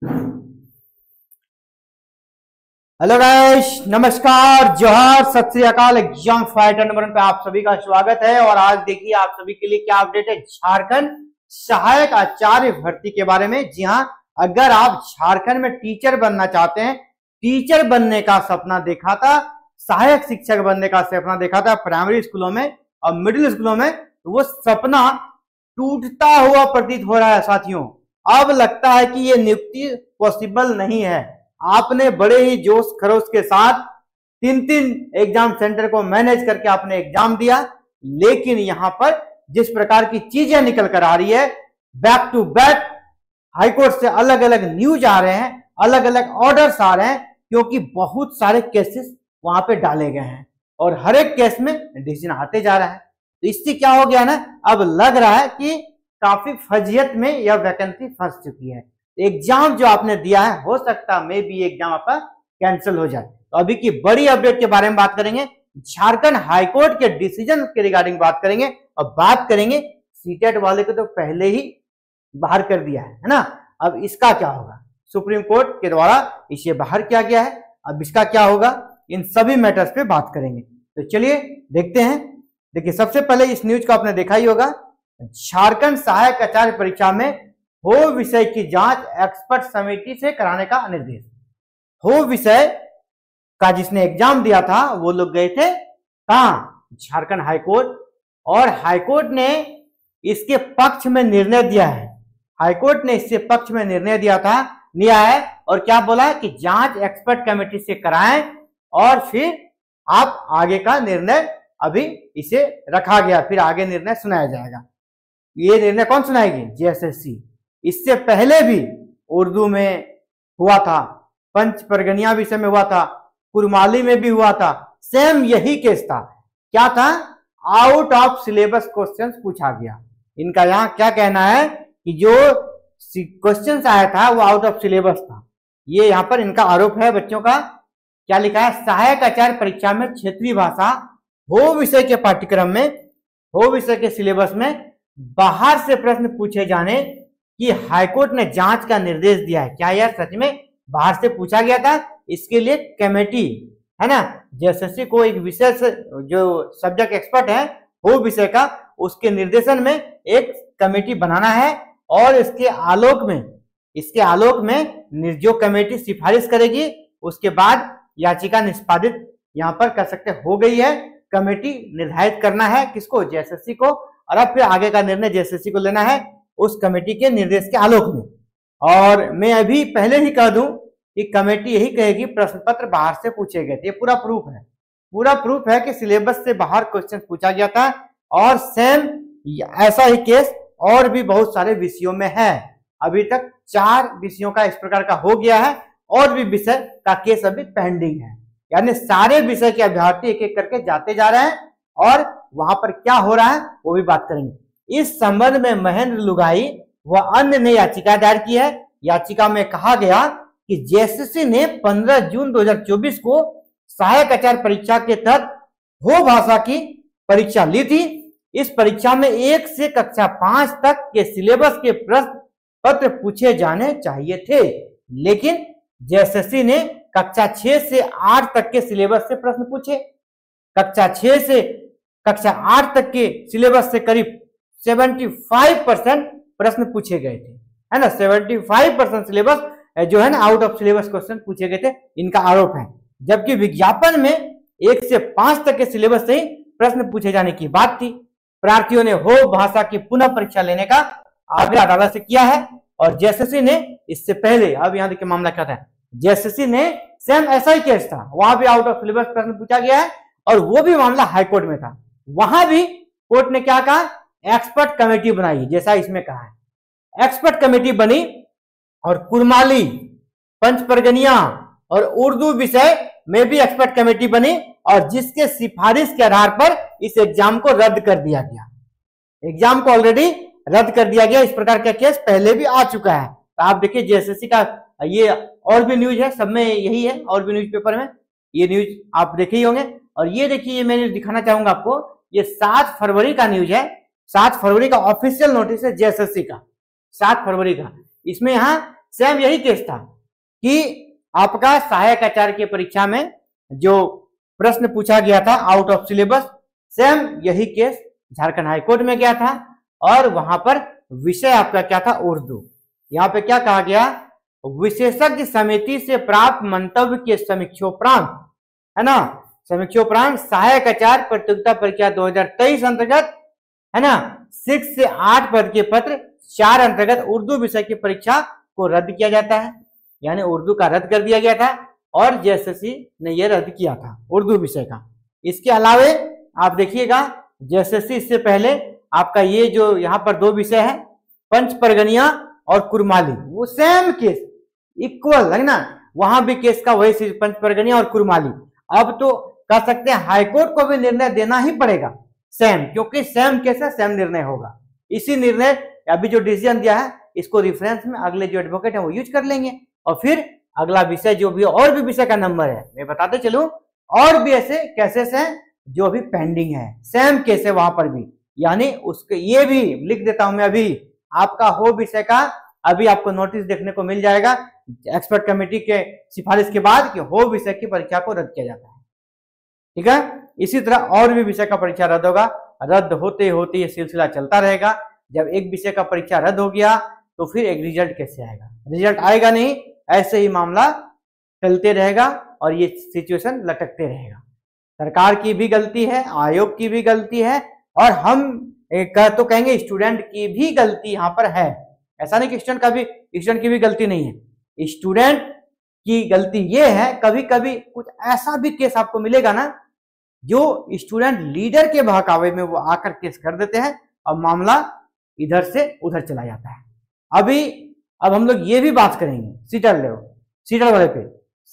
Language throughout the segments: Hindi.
हेलो गाइस, नमस्कार, जोहार, सत श्री अकाल। एग्जाम फाइटर नंबर 1 पे आप सभी का स्वागत है। और आज देखिए आप सभी के लिए क्या अपडेट है झारखंड सहायक आचार्य भर्ती के बारे में। जी हाँ, अगर आप झारखंड में टीचर बनना चाहते हैं, टीचर बनने का सपना देखा था, सहायक शिक्षक बनने का सपना देखा था प्राइमरी स्कूलों में और मिडिल स्कूलों में, तो वो सपना टूटता हुआ प्रतीत हो रहा है साथियों। अब लगता है कि ये नियुक्ति पॉसिबल नहीं है। आपने बड़े ही जोश खरोश के साथ 3 एग्जाम सेंटर को मैनेज करके आपने एग्जाम दिया, लेकिन यहां पर जिस प्रकार की चीजें निकल कर आ रही है, बैक टू बैक हाईकोर्ट से अलग अलग न्यूज आ रहे हैं, अलग अलग ऑर्डर्स आ रहे हैं, क्योंकि बहुत सारे केसेस वहां पे डाले गए हैं और हर एक केस में डिसीजन आते जा रहा है। तो इससे क्या हो गया ना, अब लग रहा है कि काफी फजियत में यह वैकेंसी फंस चुकी है। एग्जाम जो आपने दिया है, हो सकता है मे बी एग्जाम आपका कैंसिल हो जाए। तो अभी की बड़ी अपडेट के बारे में बात करेंगे, झारखंड हाईकोर्ट के डिसीजन के रिगार्डिंग बात करेंगे और बात करेंगे सीटेट वाले को तो पहले ही बाहर कर दिया है ना, अब इसका क्या होगा। सुप्रीम कोर्ट के द्वारा इसे बाहर किया गया है, अब इसका क्या होगा, इन सभी मैटर्स पे बात करेंगे। तो चलिए देखते हैं। देखिए, सबसे पहले इस न्यूज को आपने देखा ही होगा, झारखंड सहायक आचार्य परीक्षा में हो विषय की जांच एक्सपर्ट समिति से कराने का निर्देश। हो विषय का जिसने एग्जाम दिया था वो लोग गए थे कहां, झारखंड हाईकोर्ट, और हाईकोर्ट ने इसके पक्ष में निर्णय दिया है। हाईकोर्ट ने इससे पक्ष में निर्णय दिया है और क्या बोला है कि जांच एक्सपर्ट कमेटी से कराएं और फिर आप आगे का निर्णय, अभी इसे रखा गया, फिर आगे निर्णय सुनाया जाएगा। ये निर्णय कौन सुनाएगी, जेएसएससी। इससे पहले भी उर्दू में हुआ था, पंच परगनिया विषय में हुआ था, कुरमाली में भी हुआ था, सेम यही केस था। क्या था, आउट ऑफ सिलेबस क्वेश्चंस पूछा गया। इनका यहाँ क्या कहना है कि जो क्वेश्चंस आया था वो आउट ऑफ सिलेबस था। ये यहाँ पर इनका आरोप है बच्चों का। क्या लिखा है, सहायक आचार्य परीक्षा में क्षेत्रीय भाषा हो विषय के पाठ्यक्रम में, हो विषय के सिलेबस में बाहर से प्रश्न पूछे जाने की हाईकोर्ट ने जांच का निर्देश दिया है। क्या यार सच में बाहर से पूछा गया था? इसके लिए कमेटी है ना, जेएसएससी को एक विशेष जो सब्जेक्ट एक्सपर्ट है वो विषय का, उसके निर्देशन में एक कमेटी बनाना है और इसके आलोक में जो कमेटी सिफारिश करेगी, उसके बाद याचिका निष्पादित यहाँ पर कर सकते हो गई है। कमेटी निर्धारित करना है किसको, जेएसएससी को, और अब फिर आगे का निर्णय जेएसएससी को लेना है उस कमेटी के निर्देश के आलोक में। और मैं अभी पहले ही कह दूं कि कमेटी यही कहेगी प्रश्न पत्र बाहर से पूछे गए थे। ये पूरा प्रूफ है कि सिलेबस से बाहर क्वेश्चन पूछा गया था और सेम ऐसा ही केस और भी बहुत सारे विषयों में है। अभी तक 4 विषयों का इस प्रकार का हो गया है और भी विषय का केस अभी पेंडिंग है। यानी सारे विषय के अभ्यर्थी एक एक करके जाते जा रहे हैं और वहां पर क्या हो रहा है वो भी बात करेंगे। इस संबंध में महेंद्र लुगाई व अन्य ने याचिका दायर की है। याचिका में कहा गया कि जेएसएससी ने 15 जून 2024 को सहायक आचार्य परीक्षा के तहत हो भाषा की परीक्षा ली थी। इस परीक्षा में 1 से कक्षा 5 तक के सिलेबस के प्रश्न पत्र पूछे जाने चाहिए थे, लेकिन जेएसएससी ने कक्षा 6 से 8 तक के सिलेबस से प्रश्न पूछे। कक्षा 6 से कक्षा 8 तक के सिलेबस से करीब 75% प्रश्न पूछे गए थे, है ना। 75% सिलेबस जो है ना आउट ऑफ सिलेबस क्वेश्चन पूछे गए थे, इनका आरोप है। जबकि विज्ञापन में 1 से 5 तक के सिलेबस से ही प्रश्न पूछे जाने की बात थी। प्रार्थियों ने हो भाषा की पुनः परीक्षा लेने का आग्रह अदालत से किया है और जेएसएससी ने इससे पहले, अब यहाँ देखिए मामला क्या था, जेएसएससी ने सेम ऐसा ही केस था, वहां भी आउट ऑफ सिलेबस प्रश्न पूछा गया है और वो भी मामला हाईकोर्ट में था। वहां भी कोर्ट ने क्या कहा, एक्सपर्ट कमेटी बनाई, जैसा इसमें कहा है। एक्सपर्ट कमेटी बनी और कुरमाली, पंच परगनिया और उर्दू विषय में भी एक्सपर्ट कमेटी बनी और जिसके सिफारिश के आधार पर इस एग्जाम को रद्द कर दिया गया। एग्जाम को ऑलरेडी रद्द कर दिया गया। इस प्रकार का केस पहले भी आ चुका है। तो आप देखिए जेएसएससी का ये और भी न्यूज है, सब में यही है, और भी न्यूज़पेपर में ये न्यूज आप देखे ही होंगे। और ये देखिए, ये मैं न्यूज दिखाना चाहूंगा आपको, ये 7 फरवरी का न्यूज है। 7 फरवरी का ऑफिशियल नोटिस है जेएसएससी का, 7 फरवरी का। इसमें यहाँ सेम यही केस था कि आपका सहायक आचार्य की परीक्षा में जो प्रश्न पूछा गया था आउट ऑफ सिलेबस, सेम यही केस झारखंड हाईकोर्ट में गया था और वहां पर विषय आपका क्या था, उर्दू। यहाँ पे क्या कहा गया, विशेषज्ञ समिति से प्राप्त मंतव्य के समीक्षोपरांत, है ना, समीक्षोपरांत सहायक आचार्य प्रतियोगिता परीक्षा 2023 अंतर्गत, है ना, 6 से 8 पद के पत्र 4 अंतर्गत उर्दू विषय की परीक्षा को रद्द किया जाता है। यानी उर्दू का रद्द कर दिया गया था और जेएसएससी ने यह रद्द किया था उर्दू विषय का। इसके अलावे आप देखिएगा जेएसएससी इससे पहले आपका ये जो यहाँ पर 2 विषय है, पंच परगनिया और कुरमाली, वो सेम केस इक्वल है ना, वहां भी केस का वही पंच परगनिया और कुरमाली। अब तो कह सकते हैं हाईकोर्ट को भी निर्णय देना ही पड़ेगा सेम, क्योंकि सेम केस है, सेम निर्णय होगा। इसी निर्णय अभी जो डिसीजन दिया है इसको रेफरेंस में अगले जो एडवोकेट है वो यूज कर लेंगे और फिर अगला विषय जो भी और भी विषय का नंबर है मैं बताते चलूं, और भी ऐसे केसेस हैं जो अभी पेंडिंग है, सेम केस है वहां पर भी। यानी उसके ये भी लिख देता हूं मैं, अभी आपका हो विषय का अभी आपको नोटिस देखने को मिल जाएगा एक्सपर्ट कमेटी के सिफारिश के बाद कि हो विषय की परीक्षा को रद्द किया जाता है। ठीक है, इसी तरह और भी विषय का परीक्षा रद्द होगा। रद्द होते होते ये सिलसिला चलता रहेगा। जब एक विषय का परीक्षा रद्द हो गया तो फिर एक रिजल्ट कैसे आएगा, रिजल्ट आएगा नहीं, ऐसे ही मामला चलते रहेगा और ये सिचुएशन लटकते रहेगा। सरकार की भी गलती है, आयोग की भी गलती है और हम तो कहेंगे स्टूडेंट की भी गलती यहाँ पर है। ऐसा नहीं कि स्टूडेंट की भी गलती नहीं है, स्टूडेंट की गलती ये है कभी कभी कुछ ऐसा भी केस आपको मिलेगा ना जो स्टूडेंट लीडर के बहकावे में वो आकर केस कर देते हैं और मामला इधर से उधर चला जाता है। अब हम लोग ये भी बात करेंगे सीटेट वाले पे।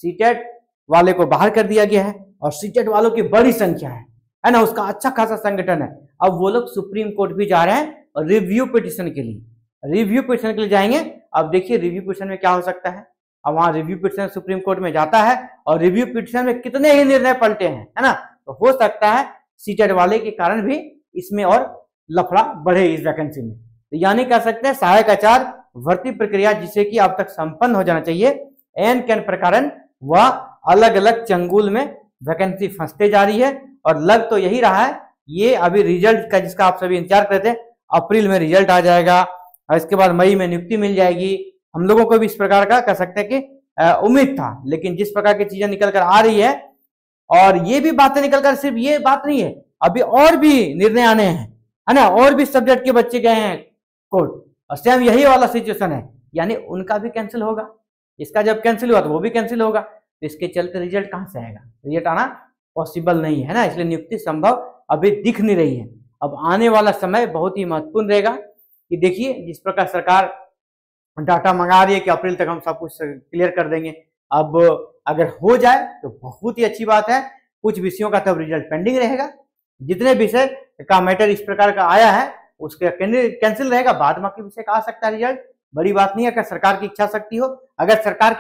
सीटेट वाले को बाहर कर दिया गया है और सीटेट वालों की बड़ी संख्या है ना, उसका अच्छा खासा संगठन है। अब वो लोग सुप्रीम कोर्ट भी जा रहे हैं और रिव्यू पिटिशन के लिए जाएंगे। अब देखिए रिव्यू पिटिशन में क्या हो सकता है। अब वहां रिव्यू पिटिशन सुप्रीम कोर्ट में जाता है और रिव्यू पिटिशन में कितने ही निर्णय पलटे हैं, है ना, तो हो सकता है सीटेट वाले के कारण भी इसमें और लफड़ा बढ़े इस वैकेंसी में। तो यानी कह सकते हैं सहायक आचार्य भर्ती प्रक्रिया जिसे कि अब तक संपन्न हो जाना चाहिए, एन के प्रकार वह अलग अलग चंगुल में वैकेंसी फंसते जा रही है और लग तो यही रहा है ये अभी रिजल्ट का जिसका आप सभी इंतजार करते थे, अप्रैल में रिजल्ट आ जाएगा और इसके बाद मई में नियुक्ति मिल जाएगी। हम लोगों को भी इस प्रकार का कह सकते हैं कि उम्मीद था, लेकिन जिस प्रकार की चीजें निकल कर आ रही है और ये भी बातें निकल कर सिर्फ ये बात नहीं है, अभी और भी निर्णय आने हैं, है ना, और भी सब्जेक्ट के बच्चे गए हैं कोर्ट और सेम यही वाला सिचुएशन है, यानी उनका भी कैंसिल होगा। इसका जब कैंसिल हुआ तो वो भी कैंसिल होगा, तो इसके चलते रिजल्ट कहां से आएगा, रिजल्ट आना पॉसिबल नहीं है ना, इसलिए नियुक्ति संभव अभी दिख नहीं रही है। अब आने वाला समय बहुत ही महत्वपूर्ण रहेगा कि देखिए जिस प्रकार सरकार डाटा मंगा रही है कि अप्रैल तक हम सब कुछ क्लियर कर देंगे। अब अगर हो जाए तो बहुत ही अच्छी बात है, कुछ विषयों का तब रिजल्ट पेंडिंग रहेगा, जितने विषय का मैटर इस प्रकार का आया है उसके कैंसिल रहेगा, बाद बाकी विषय का आ सकता है रिजल्ट। बड़ी बात नहीं है अगर सरकार की इच्छा शक्ति हो, अगर सरकार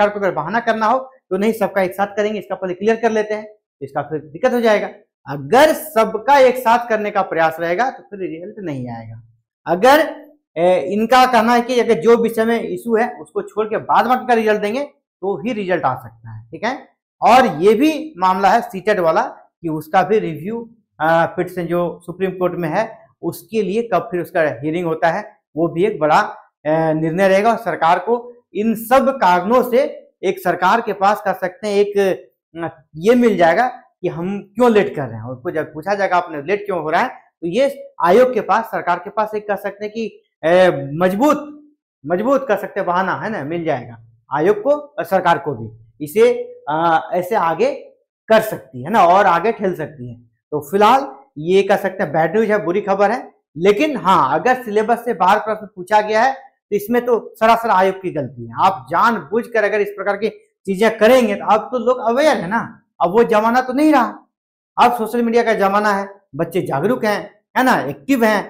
को अगर बहाना करना हो तो नहीं सबका एक साथ करेंगे, इसका पहले क्लियर कर लेते हैं, इसका फिर दिक्कत हो जाएगा। अगर सबका एक साथ करने का प्रयास रहेगा तो फिर रिजल्ट नहीं आएगा। अगर इनका कहना है कि अगर जो विषय में इशू है उसको छोड़ के बाद बाकी का रिजल्ट देंगे तो ही रिजल्ट आ सकता है, ठीक है। और ये भी मामला है सीटेट वाला कि उसका भी रिव्यू पिटिशन जो सुप्रीम कोर्ट में है उसके लिए कब फिर उसका हियरिंग होता है, वो भी एक बड़ा निर्णय रहेगा। सरकार को इन सब कारणों से एक सरकार के पास कह सकते हैं एक ये मिल जाएगा कि हम क्यों लेट कर रहे हैं, उसको जब पूछा जाएगा आपने लेट क्यों हो रहा है, तो ये आयोग के पास सरकार के पास एक कह सकते हैं कि मजबूत कह सकते हैं बहाना है ना, मिल जाएगा आयोग को और सरकार को भी, इसे ऐसे आगे कर सकती है ना और आगे ठेल सकती है। तो फिलहाल ये कह सकते हैं बैड न्यूज है, बुरी खबर है। लेकिन हाँ, अगर सिलेबस से बाहर प्रश्न पूछा गया है तो इसमें तो सरासर आयोग की गलती है। आप जानबूझकर अगर इस प्रकार की चीजें करेंगे तो अब तो लोग अवेयर है ना, अब वो जमाना तो नहीं रहा, अब सोशल मीडिया का जमाना है, बच्चे जागरूक हैं, है ना, एक्टिव हैं,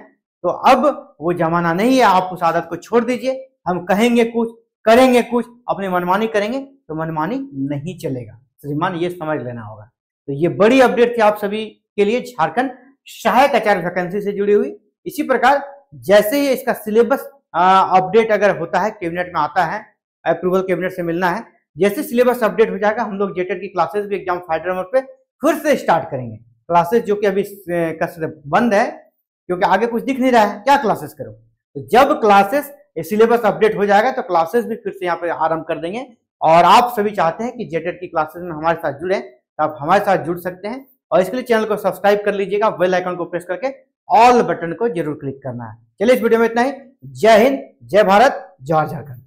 तो अब वो जमाना नहीं है। आप उस आदत को छोड़ दीजिए, हम कहेंगे कुछ करेंगे कुछ, अपनी मनमानी करेंगे तो मनमानी नहीं चलेगा, श्रीमान ये समझ लेना होगा। तो ये बड़ी अपडेट थी आप सभी के लिए झारखंड सहायक आचार्य वैकेंसी से जुड़ी हुई। इसी प्रकार जैसे ही इसका सिलेबस अपडेट अगर होता है, कैबिनेट में आता है, अप्रूवल कैबिनेट से मिलना है, जैसे सिलेबस अपडेट हो जाएगा हम लोग जेटेट की क्लासेस भी एग्जाम फाइटर नंबर पे फिर से स्टार्ट करेंगे। क्लासेस जो कि अभी कसरत बंद है क्योंकि आगे कुछ दिख नहीं रहा है, क्या क्लासेस करो। तो जब क्लासेस सिलेबस अपडेट हो जाएगा तो क्लासेस भी फिर से यहाँ पे आरंभ कर देंगे। और आप सभी चाहते हैं कि जेटेट की क्लासेस में हमारे साथ जुड़े, तो आप हमारे साथ जुड़ सकते हैं। और इसके लिए चैनल को सब्सक्राइब कर लीजिएगा, बेल आइकन को प्रेस करके ऑल बटन को जरूर क्लिक करना है। चलिए इस वीडियो में इतना ही। जय हिंद, जय भारत, जय झारखंड।